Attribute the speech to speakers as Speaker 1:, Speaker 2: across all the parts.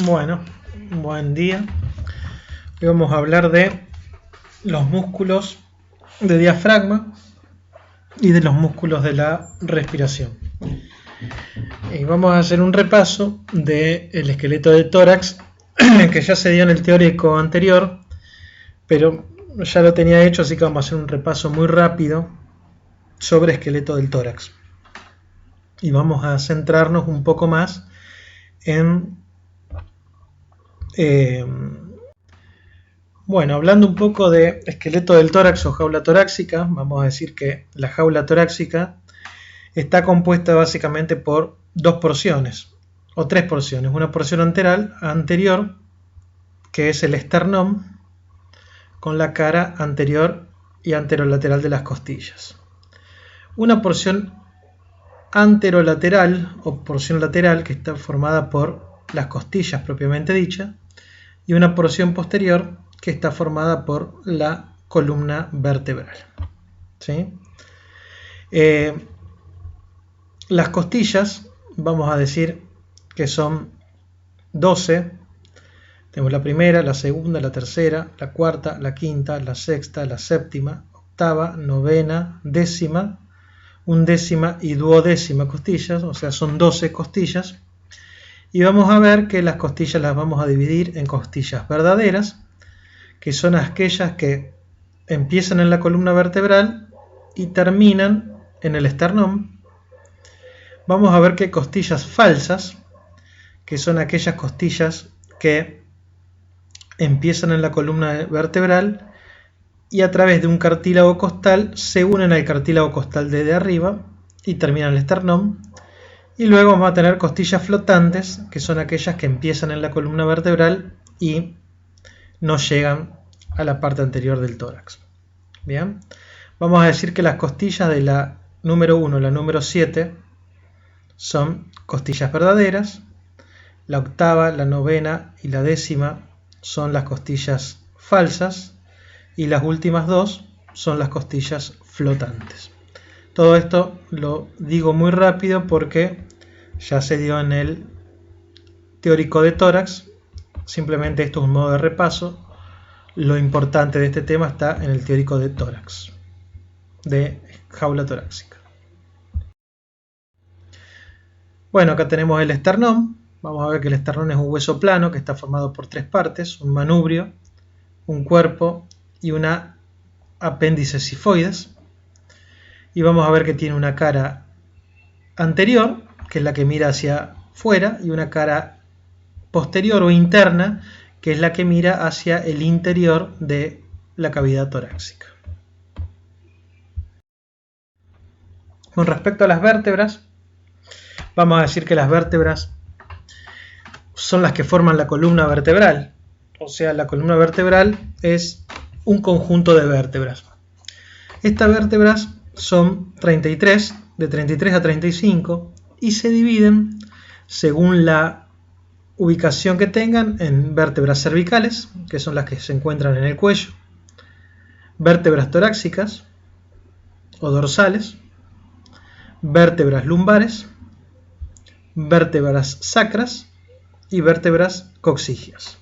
Speaker 1: Bueno, buen día. Hoy vamos a hablar de los músculos de diafragma y de los músculos de la respiración. Y vamos a hacer un repaso del esqueleto de tórax que ya se dio en el teórico anterior, pero ya lo tenía hecho, así que vamos a hacer un repaso muy rápido sobre esqueleto del tórax. Y vamos a centrarnos un poco más en hablando un poco de esqueleto del tórax o jaula torácica, vamos a decir que la jaula torácica está compuesta básicamente por dos porciones o tres porciones. Una porción anterior, que es el esternón, con la cara anterior y anterolateral de las costillas. Una porción anterolateral o porción lateral, que está formada por las costillas propiamente dicha, y una porción posterior que está formada por la columna vertebral. ¿Sí? Las costillas, vamos a decir que son 12. Tenemos la primera, la segunda, la tercera, la cuarta, la quinta, la sexta, la séptima, octava, novena, décima, undécima y duodécima costillas, o sea, son 12 costillas. Y vamos a ver que las costillas las vamos a dividir en costillas verdaderas, que son aquellas que empiezan en la columna vertebral y terminan en el esternón. Vamos a ver que costillas falsas, que son aquellas costillas que empiezan en la columna vertebral y a través de un cartílago costal se unen al cartílago costal de arriba y terminan en el esternón. Y luego vamos a tener costillas flotantes, que son aquellas que empiezan en la columna vertebral y no llegan a la parte anterior del tórax. Bien, vamos a decir que las costillas de la número 1 a la número 7 son costillas verdaderas, la octava, la novena y la décima son las costillas falsas y las últimas dos son las costillas flotantes. Todo esto lo digo muy rápido porque ya se dio en el teórico de tórax. Simplemente esto es un modo de repaso. Lo importante de este tema está en el teórico de tórax, de jaula torácica. Bueno, acá tenemos el esternón. Vamos a ver que el esternón es un hueso plano que está formado por tres partes: un manubrio, un cuerpo y una apéndice sifoides. Y vamos a ver que tiene una cara anterior, que es la que mira hacia afuera, y una cara posterior o interna, que es la que mira hacia el interior de la cavidad torácica. Con respecto a las vértebras, vamos a decir que las vértebras son las que forman la columna vertebral. O sea, la columna vertebral es un conjunto de vértebras. Estas vértebras son 33, de 33 a 35, y se dividen según la ubicación que tengan en vértebras cervicales, que son las que se encuentran en el cuello, vértebras torácicas o dorsales, vértebras lumbares, vértebras sacras y vértebras coxígeas.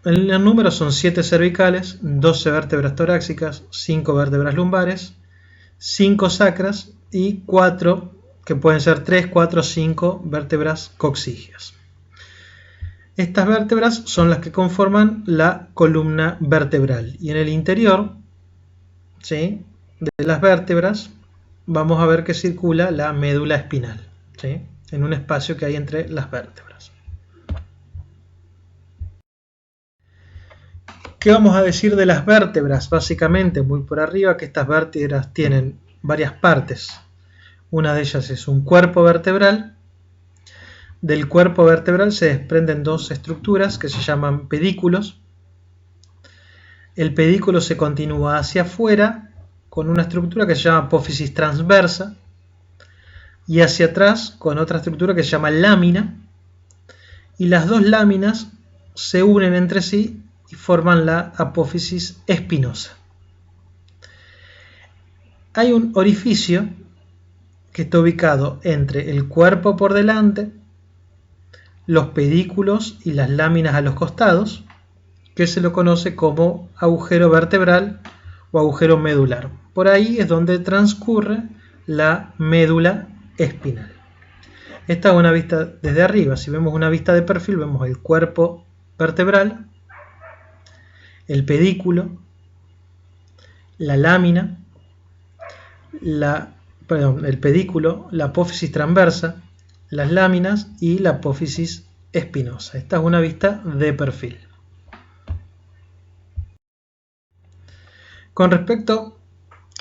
Speaker 1: El número son 7 cervicales, 12 vértebras torácicas, 5 vértebras lumbares, 5 sacras y 4, que pueden ser 3, 4, 5 vértebras coxígeas. Estas vértebras son las que conforman la columna vertebral. Y en el interior, ¿sí?, de las vértebras vamos a ver que circula la médula espinal, ¿sí?, en un espacio que hay entre las vértebras. ¿Qué vamos a decir de las vértebras? Básicamente, muy por arriba, que estas vértebras tienen varias partes. Una de ellas es un cuerpo vertebral. Del cuerpo vertebral se desprenden dos estructuras que se llaman pedículos. El pedículo se continúa hacia afuera con una estructura que se llama apófisis transversa y hacia atrás con otra estructura que se llama lámina, y las dos láminas se unen entre sí y forman la apófisis espinosa. Hay un orificio que está ubicado entre el cuerpo por delante, los pedículos y las láminas a los costados, que se lo conoce como agujero vertebral o agujero medular. Por ahí es donde transcurre la médula espinal. Esta es una vista desde arriba. Si vemos una vista de perfil, vemos el cuerpo vertebral, el pedículo, la lámina, el pedículo, la apófisis transversa, las láminas y la apófisis espinosa. Esta es una vista de perfil. Con respecto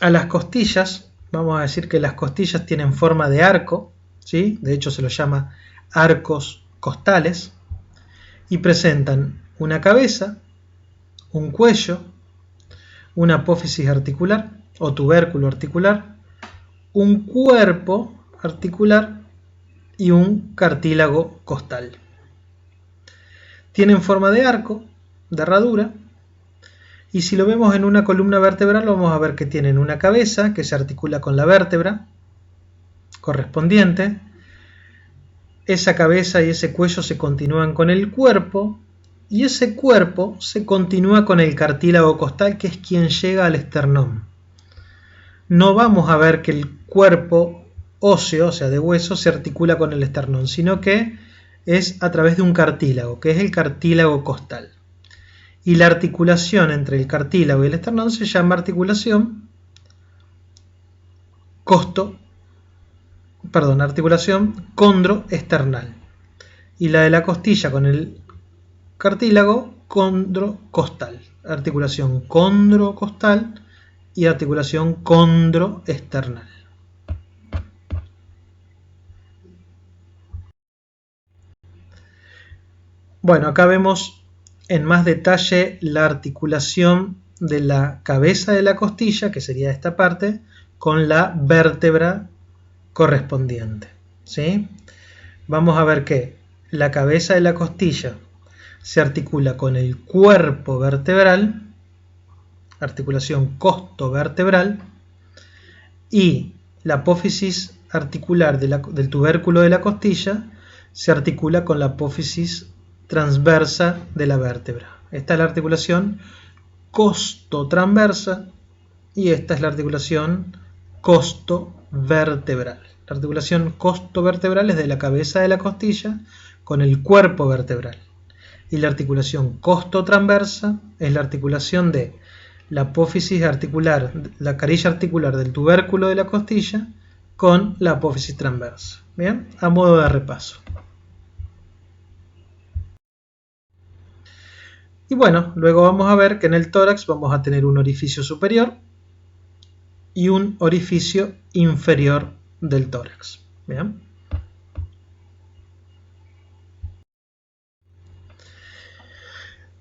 Speaker 1: a las costillas, vamos a decir que las costillas tienen forma de arco, ¿sí? De hecho se los llama arcos costales, y presentan una cabeza, un cuello, una apófisis articular o tubérculo articular, un cuerpo articular y un cartílago costal. Tienen forma de arco, de herradura, y si lo vemos en una columna vertebral vamos a ver que tienen una cabeza que se articula con la vértebra correspondiente. Esa cabeza y ese cuello se continúan con el cuerpo y ese cuerpo se continúa con el cartílago costal, que es quien llega al esternón. No vamos a ver que el cuerpo óseo, o sea de hueso, se articula con el esternón, sino que es a través de un cartílago, que es el cartílago costal. Y la articulación entre el cartílago y el esternón se llama articulación condroesternal. Y la de la costilla con el cartílago, condrocostal. Articulación condrocostal y articulación condroesternal. Bueno, acá vemos en más detalle la articulación de la cabeza de la costilla, que sería esta parte, con la vértebra correspondiente, ¿sí? Vamos a ver que la cabeza de la costilla se articula con el cuerpo vertebral, articulación costovertebral, y la apófisis articular del tubérculo de la costilla se articula con la apófisis transversa de la vértebra. Esta es la articulación costotransversa y esta es la articulación costovertebral. La articulación costovertebral es de la cabeza de la costilla con el cuerpo vertebral. Y la articulación costotransversa es la articulación de la apófisis articular, la carilla articular del tubérculo de la costilla con la apófisis transversa. Bien, a modo de repaso. Y bueno, luego vamos a ver que en el tórax vamos a tener un orificio superior y un orificio inferior del tórax. ¿Bien?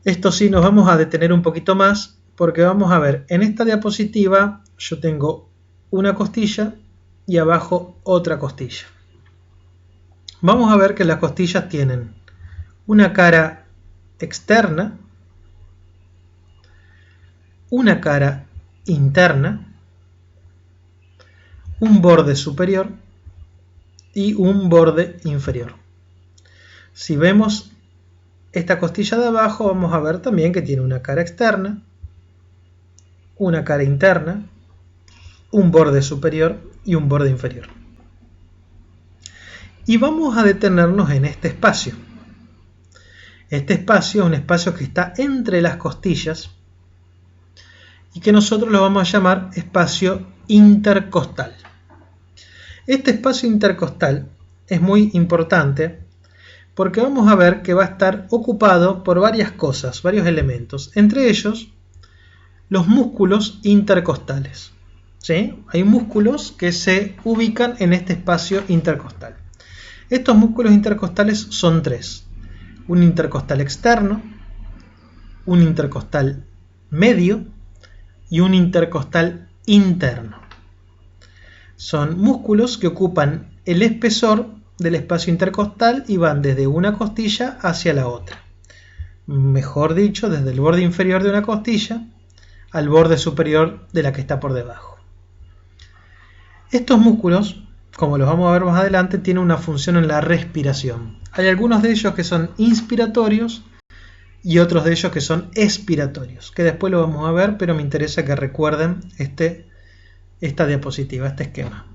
Speaker 1: Esto sí nos vamos a detener un poquito más porque vamos a ver, en esta diapositiva yo tengo una costilla y abajo otra costilla. Vamos a ver que las costillas tienen una cara externa, una cara interna, un borde superior y un borde inferior. Si vemos esta costilla de abajo, vamos a ver también que tiene una cara externa, una cara interna, un borde superior y un borde inferior. Y vamos a detenernos en este espacio. Este espacio es un espacio que está entre las costillas y que nosotros lo vamos a llamar espacio intercostal. Este espacio intercostal es muy importante porque vamos a ver que va a estar ocupado por varias cosas, varios elementos, entre ellos los músculos intercostales. ¿Sí? Hay músculos que se ubican en este espacio intercostal. Estos músculos intercostales son tres: un intercostal externo, un intercostal medio y un intercostal interno. Son músculos que ocupan el espesor del espacio intercostal y van desde una costilla hacia la otra. Mejor dicho, desde el borde inferior de una costilla al borde superior de la que está por debajo. Estos músculos, como los vamos a ver más adelante, tienen una función en la respiración. Hay algunos de ellos que son inspiratorios y otros de ellos que son expiratorios, que después lo vamos a ver, pero me interesa que recuerden esta diapositiva, este esquema.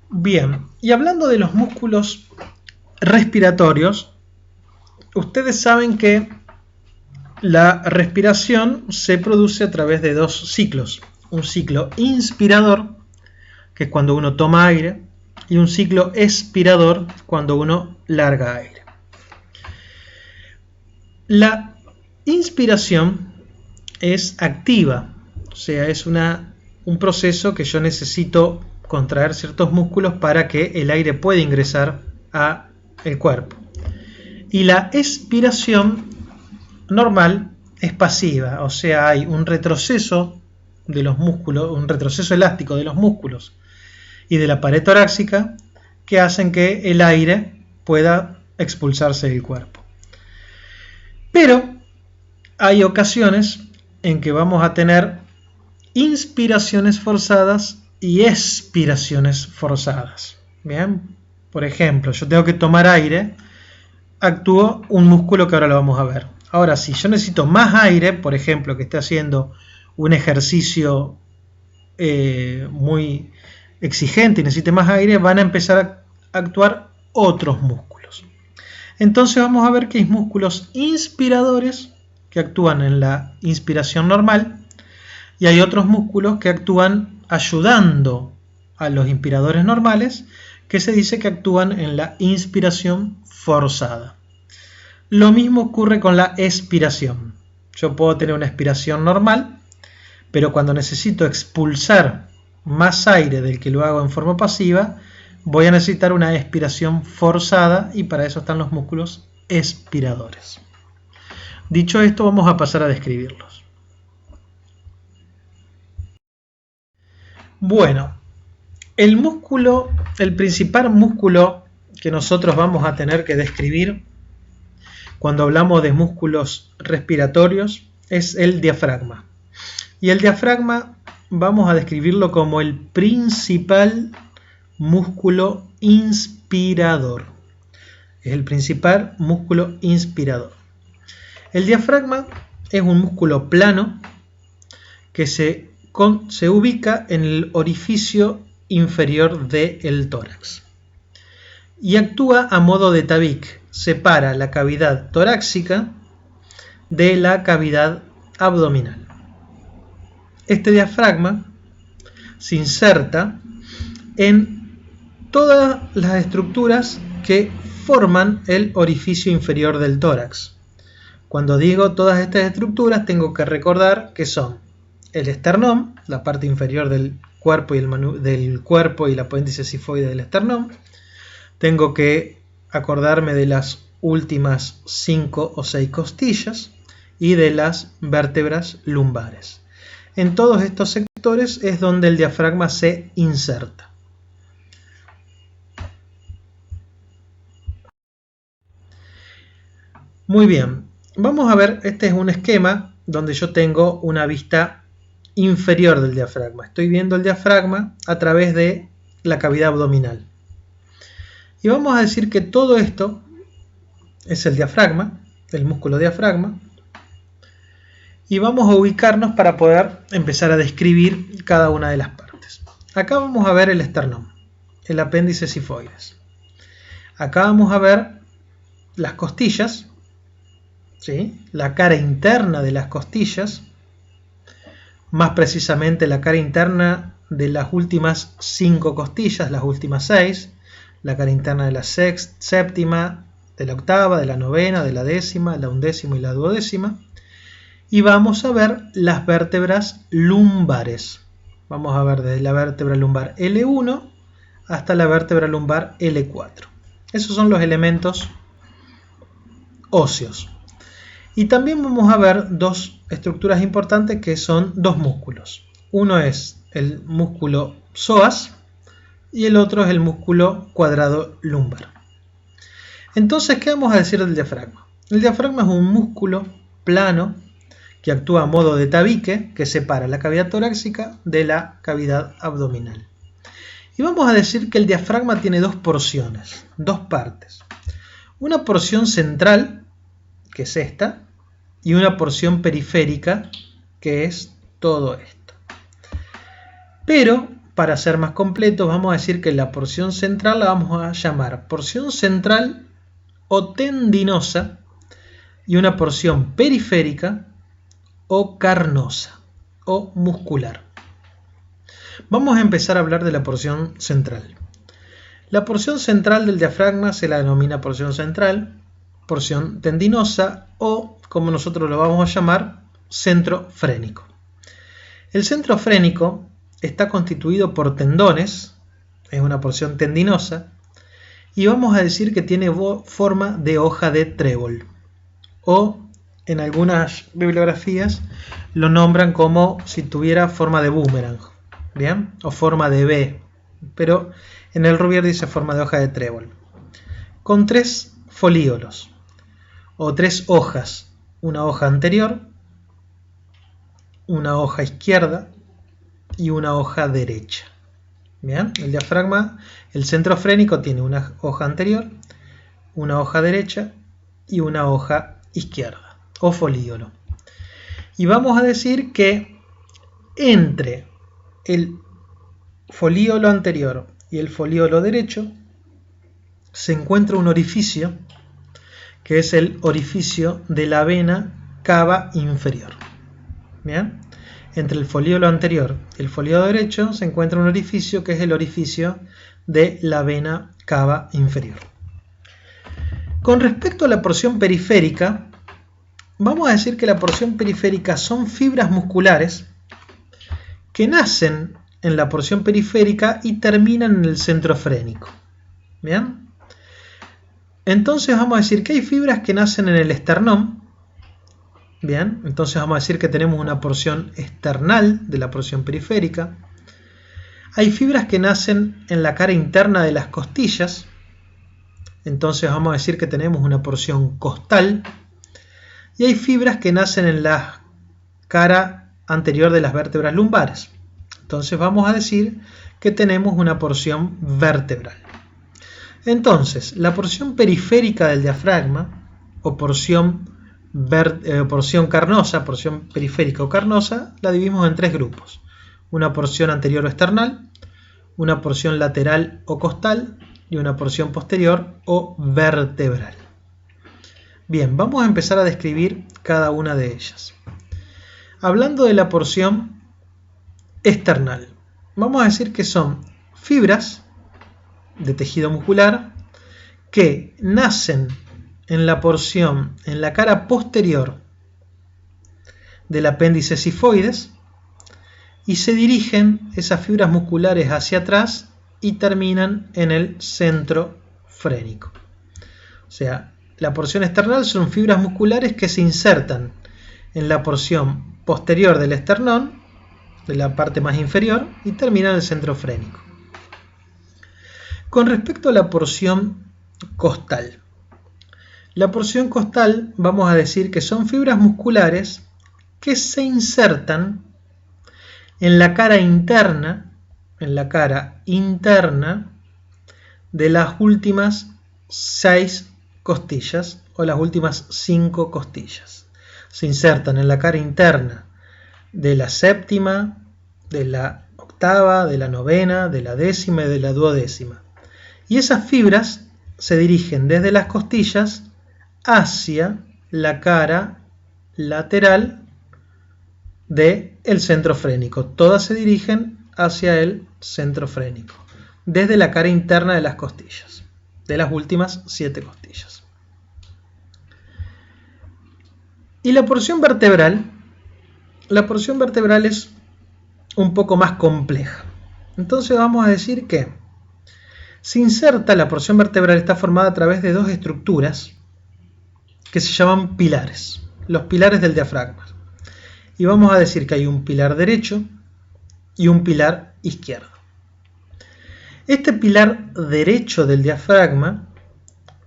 Speaker 1: Bien, y hablando de los músculos respiratorios, ustedes saben que la respiración se produce a través de dos ciclos. Un ciclo inspirador, que es cuando uno toma aire, y un ciclo expirador, cuando uno larga aire. La inspiración es activa, o sea, es un proceso que yo necesito contraer ciertos músculos para que el aire pueda ingresar al cuerpo. Y la expiración normal es pasiva, o sea, hay un retroceso de los músculos, un retroceso elástico de los músculos y de la pared torácica que hacen que el aire pueda expulsarse del cuerpo. Pero hay ocasiones en que vamos a tener inspiraciones forzadas y expiraciones forzadas. Bien, por ejemplo, yo tengo que tomar aire, actúo un músculo que ahora lo vamos a ver. Ahora, si yo necesito más aire, por ejemplo, que esté haciendo un ejercicio muy exigente y necesite más aire, van a empezar a actuar otros músculos. Entonces vamos a ver que hay músculos inspiradores que actúan en la inspiración normal y hay otros músculos que actúan ayudando a los inspiradores normales, que se dice que actúan en la inspiración forzada. Lo mismo ocurre con la expiración. Yo puedo tener una expiración normal, pero cuando necesito expulsar más aire del que lo hago en forma pasiva, voy a necesitar una expiración forzada y para eso están los músculos expiradores. Dicho esto, vamos a pasar a describirlos. Bueno, el principal músculo que nosotros vamos a tener que describir cuando hablamos de músculos respiratorios es el diafragma. Y el diafragma vamos a describirlo como el principal músculo inspirador. Es el principal músculo inspirador. El diafragma es un músculo plano que se ubica en el orificio inferior del tórax y actúa a modo de tabique. Separa la cavidad torácica de la cavidad abdominal. Este diafragma se inserta en todas las estructuras que forman el orificio inferior del tórax. Cuando digo todas estas estructuras, tengo que recordar que son el esternón, la parte inferior del cuerpo y el apéndice sifoide del esternón. Tengo que acordarme de las últimas 5 o 6 costillas y de las vértebras lumbares. En todos estos sectores es donde el diafragma se inserta. Muy bien, vamos a ver, este es un esquema donde yo tengo una vista inferior del diafragma. Estoy viendo el diafragma a través de la cavidad abdominal. Y vamos a decir que todo esto es el diafragma, el músculo diafragma. Y vamos a ubicarnos para poder empezar a describir cada una de las partes. Acá vamos a ver el esternón, el apéndice sifoides. Acá vamos a ver las costillas, ¿sí? La cara interna de las costillas, más precisamente la cara interna de las últimas 5 costillas, las últimas 6, la cara interna de la séptima, de la octava, de la novena, de la décima, la undécima y la duodécima. Y vamos a ver las vértebras lumbares. Vamos a ver desde la vértebra lumbar L1 hasta la vértebra lumbar L4. Esos son los elementos óseos. Y también vamos a ver dos estructuras importantes que son dos músculos. Uno es el músculo psoas y el otro es el músculo cuadrado lumbar. Entonces, ¿qué vamos a decir del diafragma? El diafragma es un músculo plano que actúa a modo de tabique que separa la cavidad torácica de la cavidad abdominal. Y vamos a decir que el diafragma tiene dos porciones, dos partes. Una porción central, que es esta, y una porción periférica, que es todo esto. Pero, para ser más completos, vamos a decir que la porción central la vamos a llamar porción central o tendinosa, y una porción periférica o carnosa o muscular. Vamos a empezar a hablar de la porción central. La porción central del diafragma se la denomina porción central, porción tendinosa o, como nosotros lo vamos a llamar, centro frénico. El centro frénico está constituido por tendones, es una porción tendinosa, y vamos a decir que tiene forma de hoja de trébol, o en algunas bibliografías lo nombran como si tuviera forma de boomerang, ¿bien? O forma de V, pero en el Rouvier dice forma de hoja de trébol, con tres folíolos, o tres hojas, una hoja anterior, una hoja izquierda y una hoja derecha. Bien, el diafragma, el centro frénico tiene una hoja anterior, una hoja derecha y una hoja izquierda o folíolo. Y vamos a decir que entre el folíolo anterior y el folíolo derecho se encuentra un orificio que es el orificio de la vena cava inferior. Bien. Entre el folíolo anterior y el folíolo derecho se encuentra un orificio que es el orificio de la vena cava inferior. Con respecto a la porción periférica, vamos a decir que la porción periférica son fibras musculares que nacen en la porción periférica y terminan en el centro frénico. ¿Bien? Entonces vamos a decir que hay fibras que nacen en el esternón. Bien, entonces vamos a decir que tenemos una porción esternal de la porción periférica. Hay fibras que nacen en la cara interna de las costillas. Entonces vamos a decir que tenemos una porción costal. Y hay fibras que nacen en la cara anterior de las vértebras lumbares. Entonces vamos a decir que tenemos una porción vertebral. Entonces, la porción periférica del diafragma, o porción carnosa, porción periférica o carnosa, la dividimos en tres grupos. Una porción anterior o esternal, una porción lateral o costal y una porción posterior o vertebral. Bien, vamos a empezar a describir cada una de ellas. Hablando de la porción esternal, vamos a decir que son fibras de tejido muscular que nacen en la cara posterior del apéndice sifoides y se dirigen esas fibras musculares hacia atrás y terminan en el centro frénico. O sea, la porción esternal son fibras musculares que se insertan en la porción posterior del esternón, de la parte más inferior, y terminan en el centro frénico. Con respecto a la porción costal, la porción costal vamos a decir que son fibras musculares que se insertan en la cara interna, de las últimas 6 costillas o las últimas 5 costillas. Se insertan en la cara interna de la séptima, de la octava, de la novena, de la décima y de la duodécima. Y esas fibras se dirigen desde las costillas hacia la cara lateral del centro frénico. Todas se dirigen hacia el centro frénico, desde la cara interna de las costillas, de las últimas 7 costillas. Y la porción vertebral es un poco más compleja. Entonces vamos a decir que se inserta, la porción vertebral está formada a través de dos estructuras que se llaman pilares, los pilares del diafragma. Y vamos a decir que hay un pilar derecho y un pilar izquierdo. Este pilar derecho del diafragma,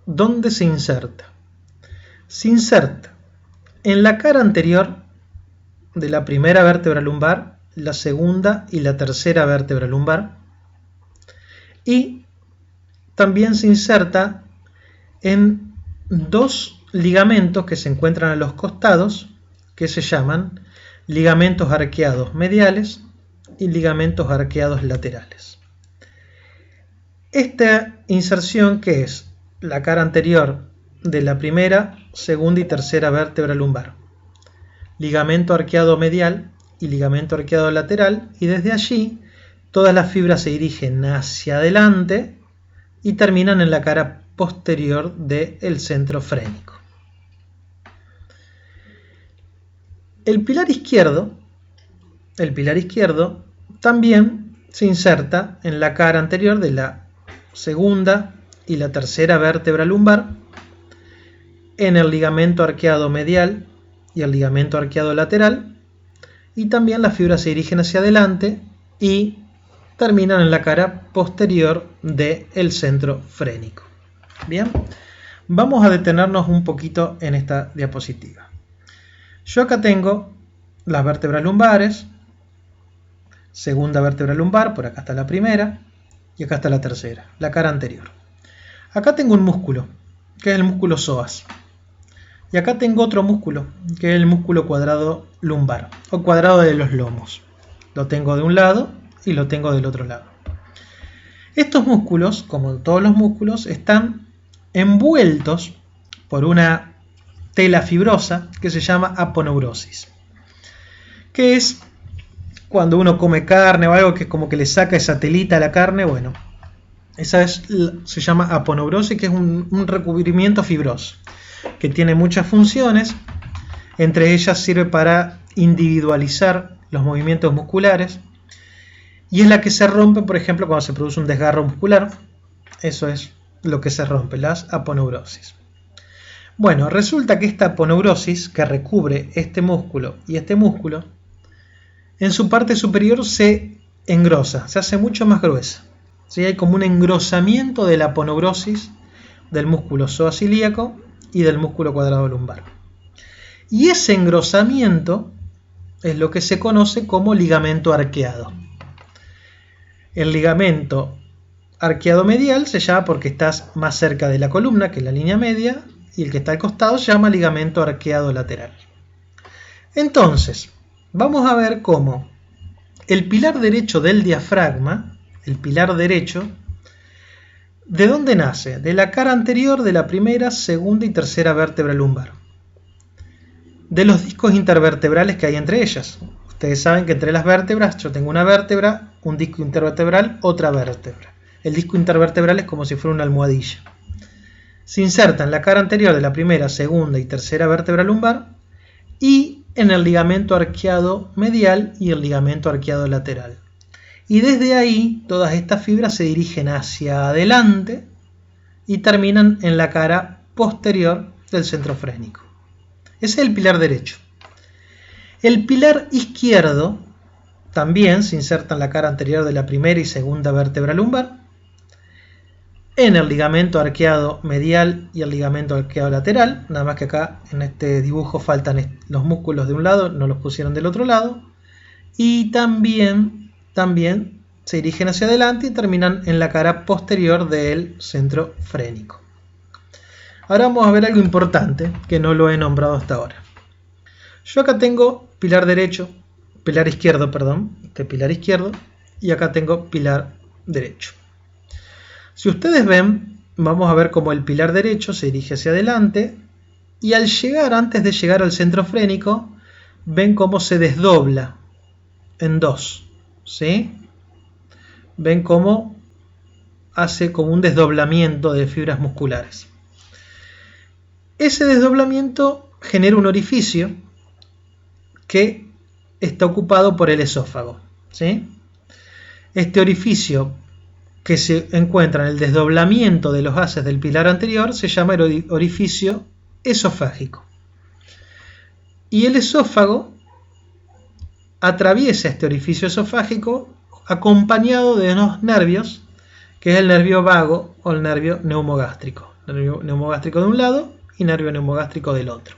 Speaker 1: ¿dónde se inserta? Se inserta en la cara anterior de la primera vértebra lumbar, la segunda y la tercera vértebra lumbar, y también se inserta en dos ligamentos que se encuentran a los costados, que se llaman ligamentos arqueados mediales y ligamentos arqueados laterales. Esta inserción, que es la cara anterior de la primera, segunda y tercera vértebra lumbar, ligamento arqueado medial y ligamento arqueado lateral, y desde allí todas las fibras se dirigen hacia adelante y terminan en la cara posterior del centro frénico. El pilar izquierdo también se inserta en la cara anterior de la segunda y la tercera vértebra lumbar, en el ligamento arqueado medial y el ligamento arqueado lateral, y también las fibras se dirigen hacia adelante y terminan en la cara posterior del centro frénico. Bien, vamos a detenernos un poquito en esta diapositiva. Yo acá tengo las vértebras lumbares, segunda vértebra lumbar, por acá está la primera, y acá está la tercera, la cara anterior. Acá tengo un músculo, que es el músculo psoas. Y acá tengo otro músculo, que es el músculo cuadrado lumbar, o cuadrado de los lomos. Lo tengo de un lado y lo tengo del otro lado. Estos músculos, como todos los músculos, están envueltos por una tela fibrosa que se llama aponeurosis, que es cuando uno come carne o algo que es como que le saca esa telita a la carne. Bueno, esa se llama aponeurosis, que es un recubrimiento fibroso que tiene muchas funciones. Entre ellas sirve para individualizar los movimientos musculares, y es la que se rompe, por ejemplo, cuando se produce un desgarro muscular. Eso es lo que se rompe, las aponeurosis. Bueno, resulta que esta aponeurosis, que recubre este músculo y este músculo, en su parte superior se engrosa, se hace mucho más gruesa. ¿Sí? Hay como un engrosamiento de la aponeurosis del músculo psoas ilíaco y del músculo cuadrado lumbar. Y ese engrosamiento es lo que se conoce como ligamento arqueado. El ligamento arqueado medial se llama porque estás más cerca de la columna, que es la línea media, y el que está al costado se llama ligamento arqueado lateral. Entonces, vamos a ver cómo el pilar derecho del diafragma, el pilar derecho, ¿de dónde nace? De la cara anterior de la primera, segunda y tercera vértebra lumbar. De los discos intervertebrales que hay entre ellas. Ustedes saben que entre las vértebras yo tengo una vértebra, un disco intervertebral, otra vértebra. El disco intervertebral es como si fuera una almohadilla. Se inserta en la cara anterior de la primera, segunda y tercera vértebra lumbar y en el ligamento arqueado medial y el ligamento arqueado lateral. Y desde ahí todas estas fibras se dirigen hacia adelante y terminan en la cara posterior del centro frénico. Ese es el pilar derecho. El pilar izquierdo también se inserta en la cara anterior de la primera y segunda vértebra lumbar, en el ligamento arqueado medial y el ligamento arqueado lateral, nada más que acá en este dibujo faltan los músculos de un lado, no los pusieron del otro lado, y también se dirigen hacia adelante y terminan en la cara posterior del centro frénico. Ahora vamos a ver algo importante que no lo he nombrado hasta ahora. Yo acá tengo pilar izquierdo, pilar izquierdo, y acá tengo pilar derecho. Si ustedes ven, vamos a ver cómo el pilar derecho se dirige hacia adelante y antes de llegar al centro frénico, ven cómo se desdobla en dos, ¿sí? Ven cómo hace como un desdoblamiento de fibras musculares. Ese desdoblamiento genera un orificio que está ocupado por el esófago, ¿sí? Este orificio que se encuentra en el desdoblamiento de los haces del pilar anterior se llama el orificio esofágico. Y el esófago atraviesa este orificio esofágico acompañado de unos nervios, que es el nervio vago o el nervio neumogástrico. Nervio neumogástrico de un lado y nervio neumogástrico del otro.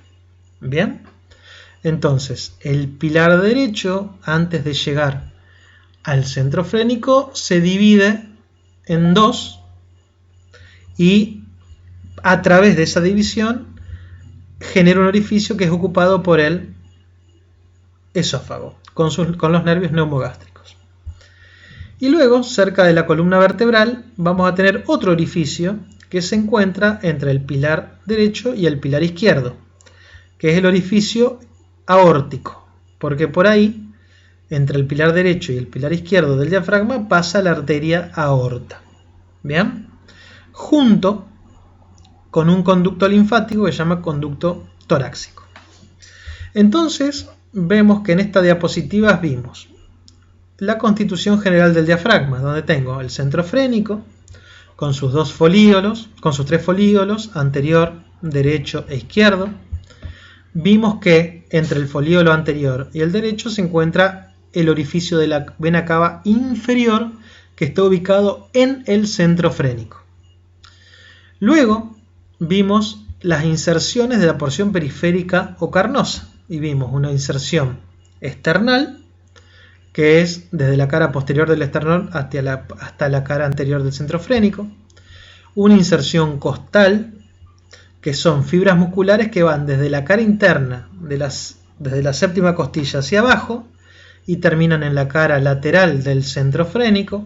Speaker 1: Bien, entonces el pilar derecho, antes de llegar al centro frénico, se divide en dos y a través de esa división genera un orificio que es ocupado por el esófago con los nervios neumogástricos. Y luego, cerca de la columna vertebral, vamos a tener otro orificio que se encuentra entre el pilar derecho y el pilar izquierdo, que es el orificio aórtico, porque por ahí, entre el pilar derecho y el pilar izquierdo del diafragma, pasa la arteria aorta. ¿Bien? Junto con un conducto linfático que se llama conducto torácico. Entonces, vemos que en esta diapositiva vimos la constitución general del diafragma, donde tengo el centro frénico con sus tres folíolos, anterior, derecho e izquierdo. Vimos que entre el folíolo anterior y el derecho se encuentra el orificio de la vena cava inferior, que está ubicado en el centro frénico. Luego vimos las inserciones de la porción periférica o carnosa, y vimos una inserción esternal, que es desde la cara posterior del esternón hasta la cara anterior del centro frénico, una inserción costal, que son fibras musculares que van desde la cara interna, desde la séptima costilla hacia abajo, y terminan en la cara lateral del centro frénico,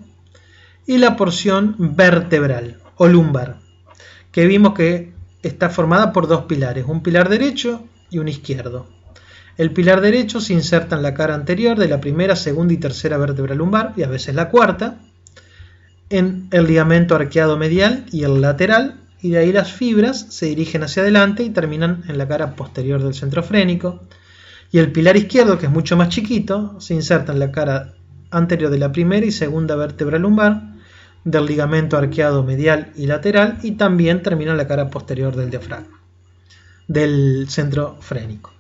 Speaker 1: y la porción vertebral o lumbar, que vimos que está formada por dos pilares, un pilar derecho y un izquierdo. El pilar derecho se inserta en la cara anterior de la primera, segunda y tercera vértebra lumbar, y a veces la cuarta, en el ligamento arqueado medial y el lateral, y de ahí las fibras se dirigen hacia adelante y terminan en la cara posterior del centro frénico. Y el pilar izquierdo, que es mucho más chiquito, se inserta en la cara anterior de la primera y segunda vértebra lumbar, del ligamento arqueado medial y lateral, y también termina en la cara posterior del diafragma, del centro frénico.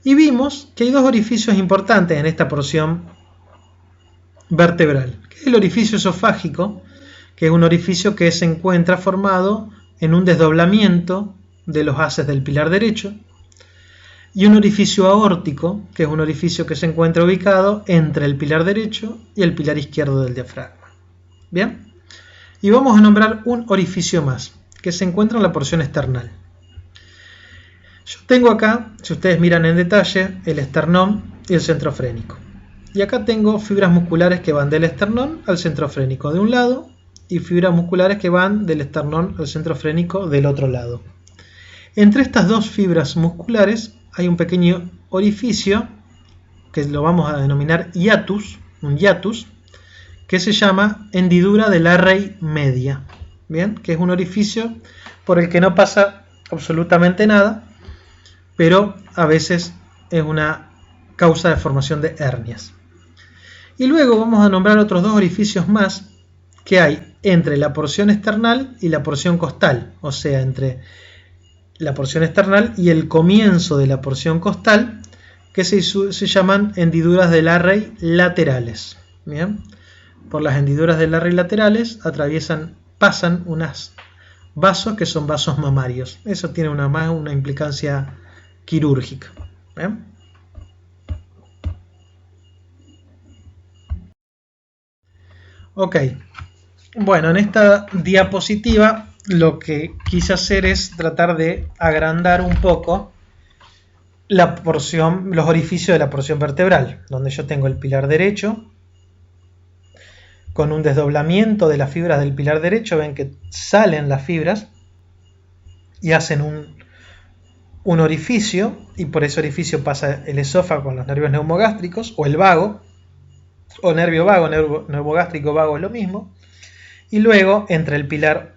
Speaker 1: Y vimos que hay dos orificios importantes en esta porción vertebral, que es el orificio esofágico, que es un orificio que se encuentra formado en un desdoblamiento de los haces del pilar derecho, y un orificio aórtico, que es un orificio que se encuentra ubicado entre el pilar derecho y el pilar izquierdo del diafragma. Bien, y vamos a nombrar un orificio más, que se encuentra en la porción esternal. Yo tengo acá, si ustedes miran en detalle, el esternón y el centro frénico. Y acá tengo fibras musculares que van del esternón al centro frénico de un lado, y fibras musculares que van del esternón al centro frénico del otro lado. Entre estas dos fibras musculares hay un pequeño orificio, que lo vamos a denominar hiatus, un hiatus, que se llama hendidura del array media, ¿bien? Que es un orificio por el que no pasa absolutamente nada, pero a veces es una causa de formación de hernias. Y luego vamos a nombrar otros dos orificios más que hay entre la porción esternal y la porción costal, o sea, entre la porción esternal y el comienzo de la porción costal, que se llaman hendiduras del array laterales. ¿Bien? Por las hendiduras del array laterales pasan unos vasos que son vasos mamarios. Eso tiene una implicancia quirúrgica. ¿Bien? Ok. Bueno, en esta diapositiva lo que quise hacer es tratar de agrandar un poco los orificios de la porción vertebral, donde yo tengo el pilar derecho con un desdoblamiento de las fibras del pilar derecho. Ven que salen las fibras y hacen un orificio, y por ese orificio pasa el esófago con los nervios neumogástricos, o el vago, o nervio vago, nervio gástrico vago es lo mismo. Y luego, entre el pilar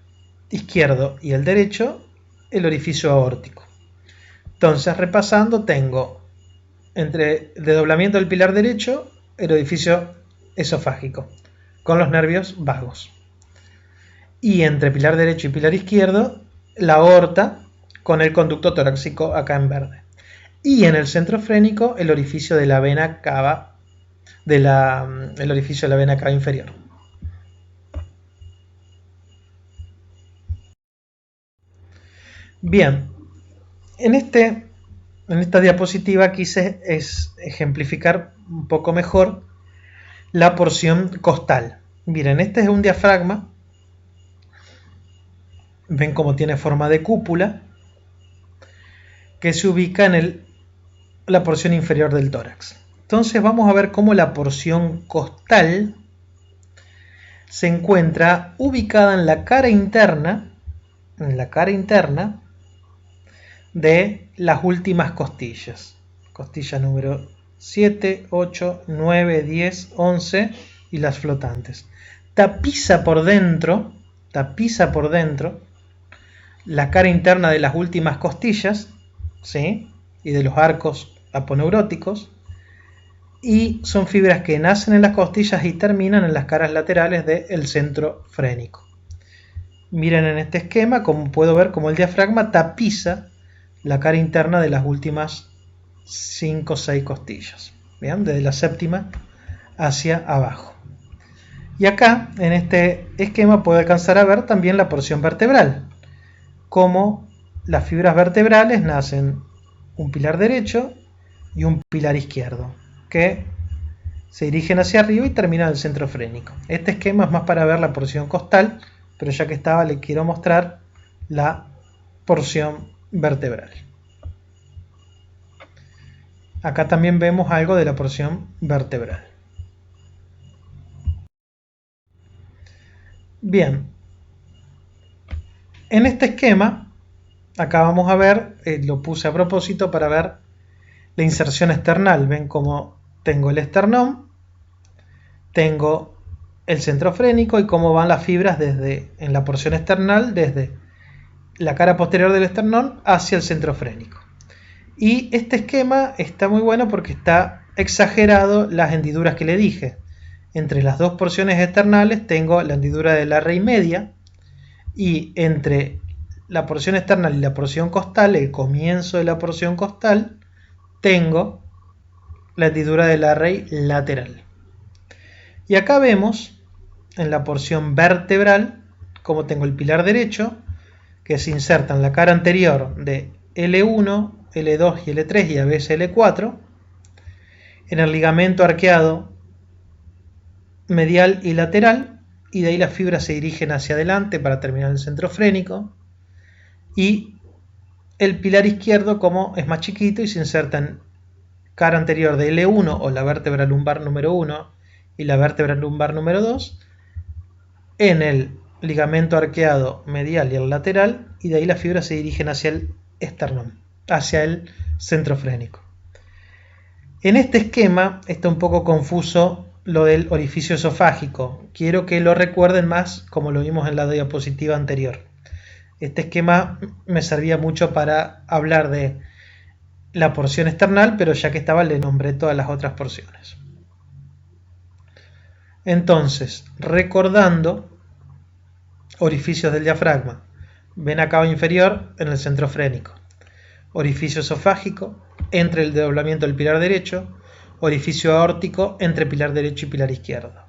Speaker 1: izquierdo y el derecho, el orificio aórtico. Entonces, repasando, tengo entre el desdoblamiento del pilar derecho, el orificio esofágico, con los nervios vagos. Y entre pilar derecho y pilar izquierdo, la aorta, con el conducto torácico acá en verde. Y en el centro frénico, el orificio de la vena cava, el orificio de la vena cava inferior. Bien, en esta diapositiva quise ejemplificar un poco mejor la porción costal. Miren, este es un diafragma ven cómo tiene forma de cúpula, que se ubica en la porción inferior del tórax. Entonces vamos a ver cómo la porción costal se encuentra ubicada en la cara interna, de las últimas costillas. Costilla número 7, 8, 9, 10, 11 y las flotantes. Tapiza por dentro la cara interna de las últimas costillas, ¿sí? Y de los arcos aponeuróticos, y son fibras que nacen en las costillas y terminan en las caras laterales del centro frénico. Miren en este esquema como puedo ver cómo el diafragma tapiza la cara interna de las últimas 5 o 6 costillas. ¿Bien? Desde la séptima hacia abajo. Y acá, en este esquema, puedo alcanzar a ver también la porción vertebral. Cómo las fibras vertebrales nacen un pilar derecho y un pilar izquierdo, que se dirigen hacia arriba y terminan en el centro frénico. Este esquema es más para ver la porción costal, pero ya que estaba, le quiero mostrar la porción vertebral. Acá también vemos algo de la porción vertebral. Bien, en este esquema, acá vamos a ver, lo puse a propósito para ver la inserción esternal. Ven cómo tengo el esternón, tengo el centro frénico y cómo van las fibras en la porción esternal desde la cara posterior del esternón hacia el centro frénico. Y este esquema está muy bueno porque está exagerado las hendiduras que le dije. Entre las dos porciones externales tengo la hendidura de la raíz media, y entre la porción external y la porción costal, el comienzo de la porción costal, tengo la hendidura de la raíz lateral. Y acá vemos en la porción vertebral como tengo el pilar derecho que se inserta en la cara anterior de L1, L2 y L3 y a veces L4, en el ligamento arqueado medial y lateral, y de ahí las fibras se dirigen hacia adelante para terminar el centro frénico, y el pilar izquierdo como es más chiquito y se inserta en cara anterior de L1 o la vértebra lumbar número 1 y la vértebra lumbar número 2, en el ligamento arqueado medial y el lateral, y de ahí las fibras se dirigen hacia el esternón, hacia el centro frénico. En este esquema está un poco confuso lo del orificio esofágico. Quiero que lo recuerden más como lo vimos en la diapositiva anterior. Este esquema me servía mucho para hablar de la porción external, pero ya que estaba le nombré todas las otras porciones. Entonces, recordando orificios del diafragma, vena cava inferior en el centro frénico, orificio esofágico entre el desdoblamiento del pilar derecho, orificio aórtico entre pilar derecho y pilar izquierdo,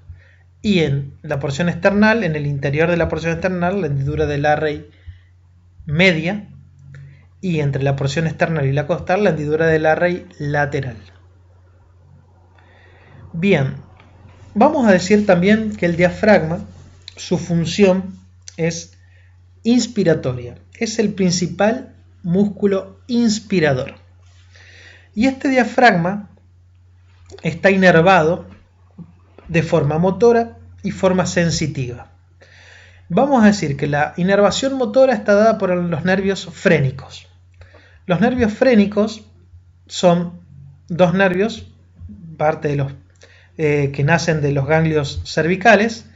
Speaker 1: y en la porción external, en el interior de la porción external, la hendidura del array media, y entre la porción external y la costal, la hendidura del array lateral. Bien, vamos a decir también que el diafragma, su función es inspiratoria, es el principal músculo inspirador. Y este diafragma está inervado de forma motora y forma sensitiva. Vamos a decir que la inervación motora está dada por los nervios frénicos. Los nervios frénicos son dos nervios, parte de los que nacen de los ganglios cervicales,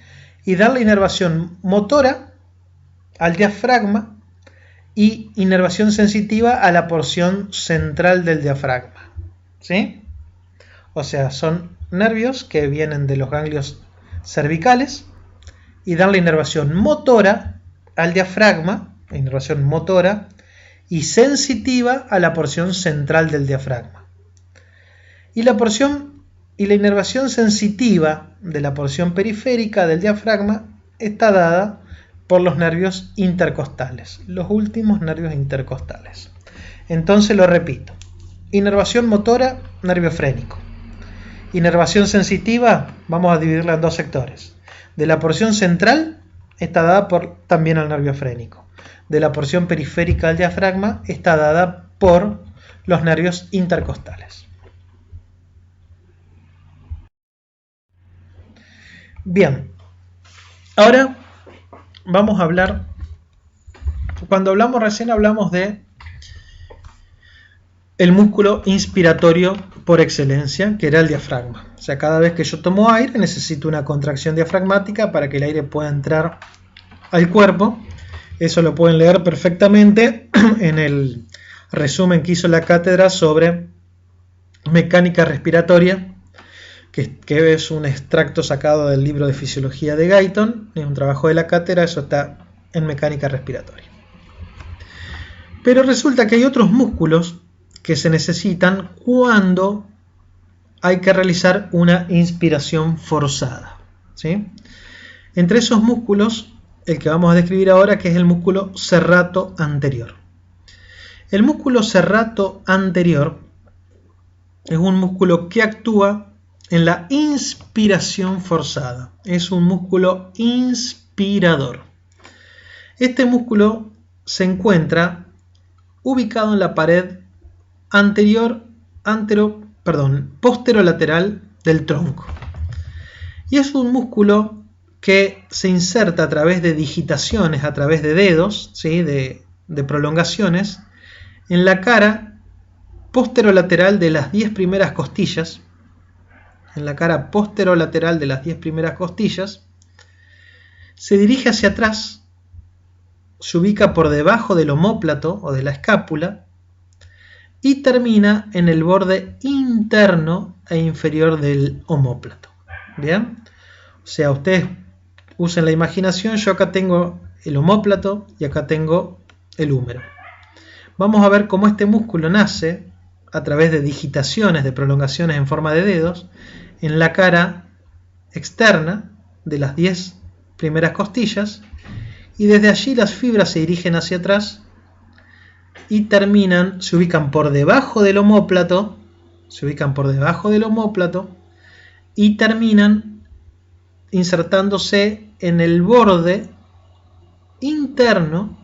Speaker 1: y dan la inervación motora al diafragma y inervación sensitiva a la porción central del diafragma. ¿Sí? O sea, son nervios que vienen de los ganglios cervicales y dan la inervación motora al diafragma, inervación motora, y sensitiva a la porción central del diafragma. Y la inervación sensitiva de la porción periférica del diafragma está dada por los nervios intercostales, los últimos nervios intercostales. Entonces lo repito: inervación motora, nervio frénico. Inervación sensitiva, vamos a dividirla en dos sectores. De la porción central está dada también al nervio frénico. de la porción periférica del diafragma está dada por los nervios intercostales. Bien, ahora vamos a hablar, cuando recién hablamos de el músculo inspiratorio por excelencia, que era el diafragma. O sea, cada vez que yo tomo aire necesito una contracción diafragmática para que el aire pueda entrar al cuerpo. Eso lo pueden leer perfectamente en el resumen que hizo la cátedra sobre mecánica respiratoria, que es un extracto sacado del libro de fisiología de Guyton, es un trabajo de la cátedra, eso está en mecánica respiratoria. Pero resulta que hay otros músculos que se necesitan cuando hay que realizar una inspiración forzada, ¿sí? Entre esos músculos, el que vamos a describir ahora, que es el músculo serrato anterior. El músculo serrato anterior es un músculo que actúa en la inspiración forzada. Es un músculo inspirador. Este músculo se encuentra ubicado en la pared posterolateral del tronco. Y es un músculo que se inserta a través de digitaciones, a través de dedos, ¿sí? de prolongaciones, en la cara posterolateral de las 10 primeras costillas. En la cara posterolateral de las 10 primeras costillas, se dirige hacia atrás, se ubica por debajo del omóplato o de la escápula y termina en el borde interno e inferior del omóplato. ¿Bien? O sea, ustedes usen la imaginación, yo acá tengo el omóplato y acá tengo el húmero. Vamos a ver cómo este músculo nace a través de digitaciones, de prolongaciones en forma de dedos, en la cara externa de las 10 primeras costillas, y desde allí las fibras se dirigen hacia atrás y se ubican por debajo del omóplato, y terminan insertándose en el borde interno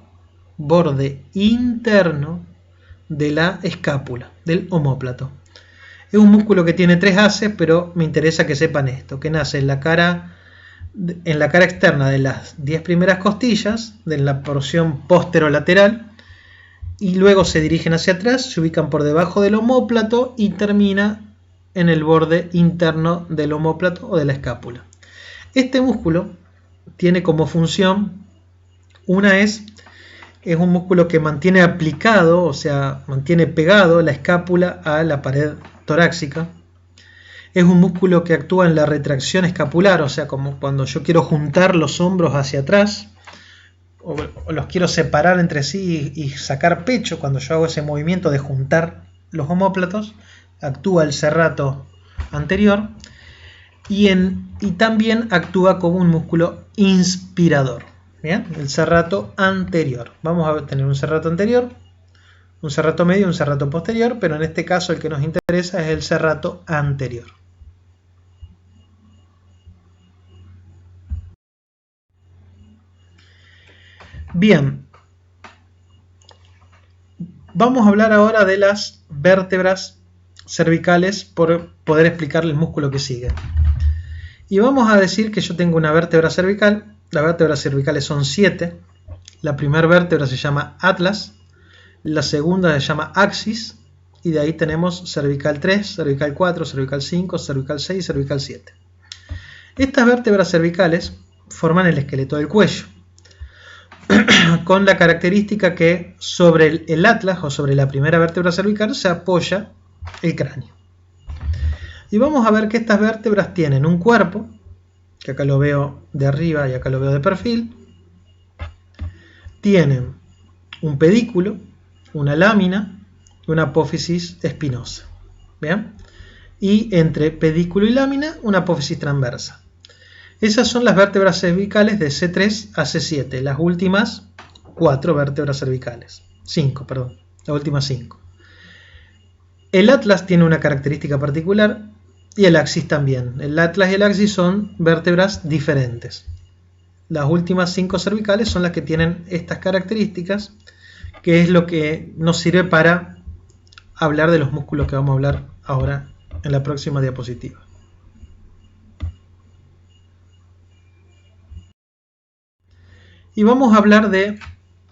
Speaker 1: de la escápula, del omóplato. Es un músculo que tiene 3 haces, pero me interesa que sepan esto, que nace en la cara externa de las 10 primeras costillas, de la porción posterolateral, y luego se dirigen hacia atrás, se ubican por debajo del omóplato y termina en el borde interno del omóplato o de la escápula. Este músculo tiene como función, una es un músculo que mantiene aplicado, o sea, mantiene pegado la escápula a la pared torácica. Es un músculo que actúa en la retracción escapular, o sea, como cuando yo quiero juntar los hombros hacia atrás, o los quiero separar entre sí y sacar pecho, cuando yo hago ese movimiento de juntar los omóplatos, actúa el serrato anterior, y también actúa como un músculo inspirador. ¿Bien? El serrato anterior. Vamos a tener un serrato anterior, un serrato medio y un serrato posterior, pero en este caso el que nos interesa es el serrato anterior. Bien, vamos a hablar ahora de las vértebras cervicales por poder explicarle el músculo que sigue. Y vamos a decir que yo tengo una vértebra cervical. Las vértebras cervicales son 7. La primera vértebra se llama atlas, la segunda se llama axis, y de ahí tenemos cervical 3, cervical 4, cervical 5, cervical 6 y cervical 7. Estas vértebras cervicales forman el esqueleto del cuello, con la característica que sobre el atlas o sobre la primera vértebra cervical se apoya el cráneo. Y vamos a ver que estas vértebras tienen un cuerpo, que acá lo veo de arriba y acá lo veo de perfil, tienen un pedículo, una lámina y una apófisis espinosa. ¿Bien? Y entre pedículo y lámina, una apófisis transversa. Esas son las vértebras cervicales de C3 a C7, las últimas 4 vértebras cervicales. 5, perdón, las últimas 5. El atlas tiene una característica particular y el axis también. El atlas y el axis son vértebras diferentes. las últimas 5 cervicales son las que tienen estas características, que es lo que nos sirve para hablar de los músculos que vamos a hablar ahora en la próxima diapositiva. Y vamos a hablar de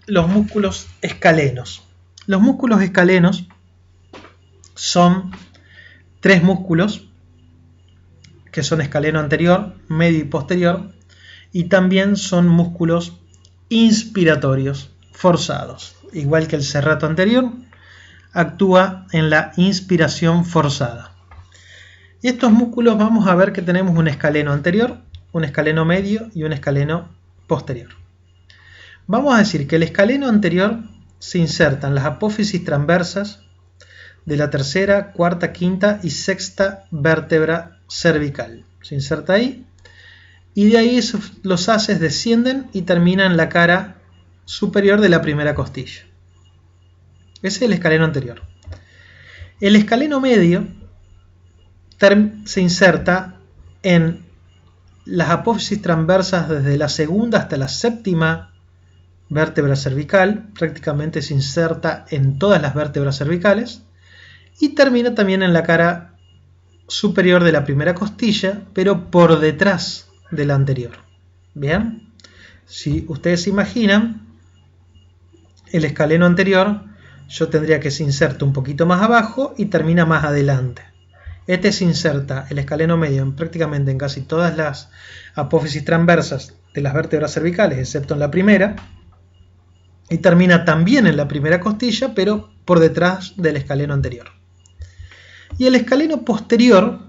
Speaker 1: los músculos escalenos. Los músculos escalenos son 3 músculos que son escaleno anterior, medio y posterior, y también son músculos inspiratorios forzados. Igual que el serrato anterior, actúa en la inspiración forzada. Y estos músculos vamos a ver que tenemos un escaleno anterior, un escaleno medio y un escaleno posterior. Vamos a decir que el escaleno anterior se inserta en las apófisis transversas de la tercera, cuarta, quinta y sexta vértebra cervical. Se inserta ahí y de ahí los haces descienden y terminan en la cara superior de la primera costilla. Ese es el escaleno anterior. El escaleno medio se inserta en las apófisis transversas desde la segunda hasta la séptima vértebra cervical, prácticamente se inserta en todas las vértebras cervicales y termina también en la cara superior de la primera costilla, pero por detrás de la anterior. Bien, si ustedes se imaginan el escaleno anterior, yo tendría que se inserta un poquito más abajo y termina más adelante. Este se inserta el escaleno medio prácticamente en casi todas las apófisis transversas de las vértebras cervicales, excepto en la primera, y termina también en la primera costilla, pero por detrás del escaleno anterior. Y el escaleno posterior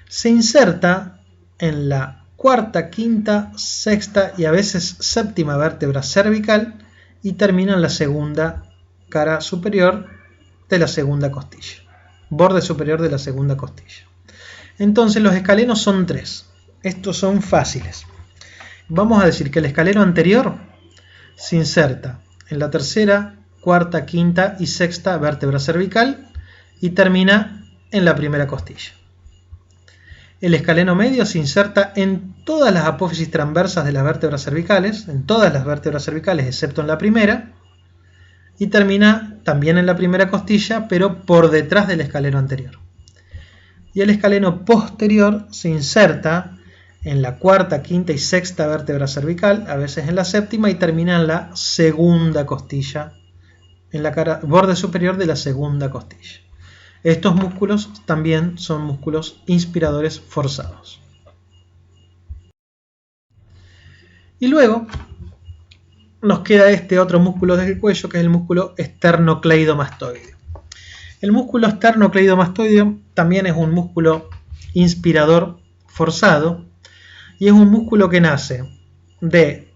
Speaker 1: se inserta en la cuarta, quinta, sexta y a veces séptima vértebra cervical y termina en la segunda cara superior de la segunda costilla, borde superior de la segunda costilla. Entonces los escalenos son 3. Estos son fáciles. Vamos a decir que el escaleno anterior se inserta en la tercera, cuarta, quinta y sexta vértebra cervical y termina en la primera costilla. El escaleno medio se inserta en todas las apófisis transversas de las vértebras cervicales, en todas las vértebras cervicales excepto en la primera, y termina también en la primera costilla, pero por detrás del escaleno anterior. Y el escaleno posterior se inserta en la cuarta, quinta y sexta vértebra cervical, a veces en la séptima, y termina en la segunda costilla, en la cara, borde superior de la segunda costilla. Estos músculos también son músculos inspiradores forzados. Y luego nos queda este otro músculo del cuello, que es el músculo esternocleidomastoideo. El músculo esternocleidomastoideo también es un músculo inspirador forzado y es un músculo que nace de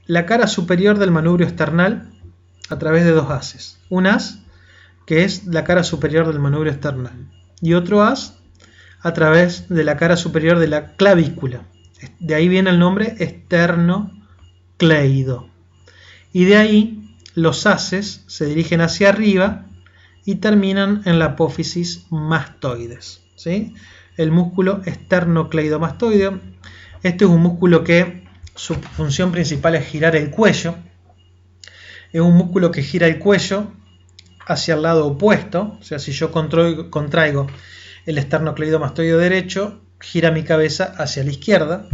Speaker 1: la cara superior del manubrio esternal a través de 2 haces. Un haz que es la cara superior del manubrio esternal y otro haz a través de la cara superior de la clavícula. De ahí viene el nombre esternocleido. Y de ahí los haces se dirigen hacia arriba y terminan en la apófisis mastoides. ¿Sí? El músculo esternocleidomastoideo. Este es un músculo que su función principal es girar el cuello. Es un músculo que gira el cuello hacia el lado opuesto. O sea, si yo contraigo el esternocleidomastoideo derecho, gira mi cabeza hacia la izquierda.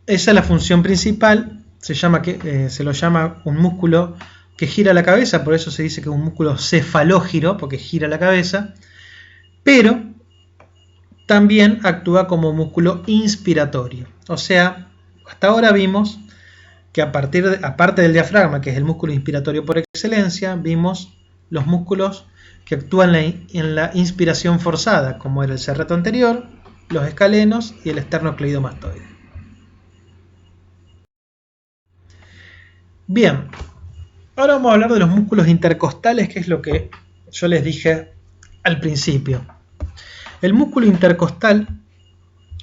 Speaker 1: Esa es la función principal. Se lo llama un músculo que gira la cabeza, por eso se dice que es un músculo cefalógiro, porque gira la cabeza, pero también actúa como músculo inspiratorio. O sea, hasta ahora vimos que aparte del diafragma, que es el músculo inspiratorio por excelencia, vimos los músculos que actúan en la inspiración forzada, como era el serrato anterior, los escalenos y el esternocleidomastoideo. Bien, ahora vamos a hablar de los músculos intercostales, que es lo que yo les dije al principio. El músculo intercostal,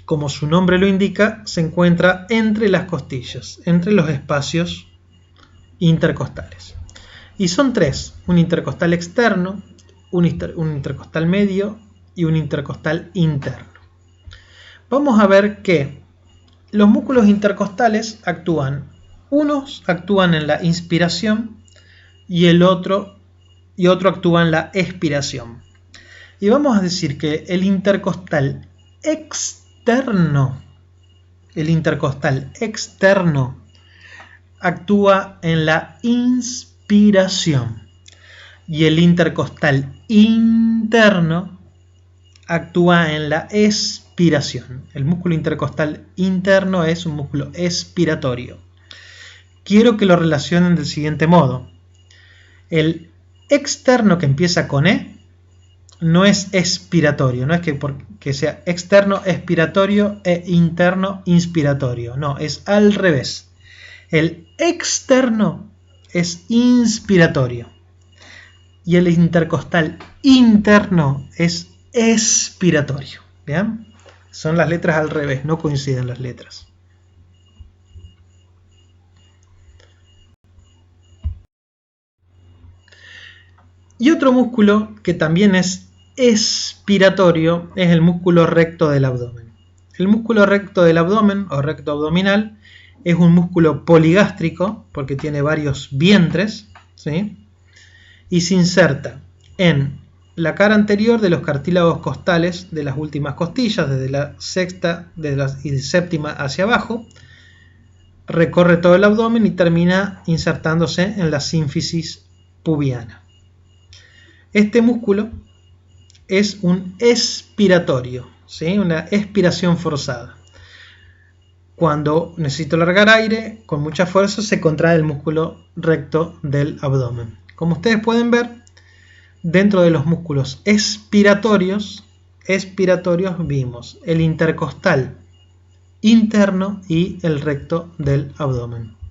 Speaker 1: como su nombre lo indica, se encuentra entre las costillas, entre los espacios intercostales. Y son 3, un intercostal externo, un intercostal medio y un intercostal interno. Vamos a ver que los músculos intercostales unos actúan en la inspiración y otro actúa en la expiración. Y vamos a decir que el intercostal externo actúa en la inspiración y el intercostal interno actúa en la expiración. El músculo intercostal interno es un músculo expiratorio. Quiero que lo relacionen del siguiente modo. El externo que empieza con E no es expiratorio, no es que sea externo expiratorio e interno inspiratorio, no, es al revés. El externo es inspiratorio y el intercostal interno es expiratorio. ¿Bien? Son las letras al revés, no coinciden las letras. Y otro músculo que también es expiratorio es el músculo recto del abdomen. El músculo recto del abdomen o recto abdominal es un músculo poligástrico porque tiene varios vientres, ¿sí? Y se inserta en la cara anterior de los cartílagos costales de las últimas costillas, desde la sexta y séptima hacia abajo, recorre todo el abdomen y termina insertándose en la sínfisis pubiana. Este músculo es un expiratorio, ¿sí? Una expiración forzada. Cuando necesito largar aire, con mucha fuerza se contrae el músculo recto del abdomen. Como ustedes pueden ver, dentro de los músculos expiratorios vimos el intercostal interno y el recto del abdomen.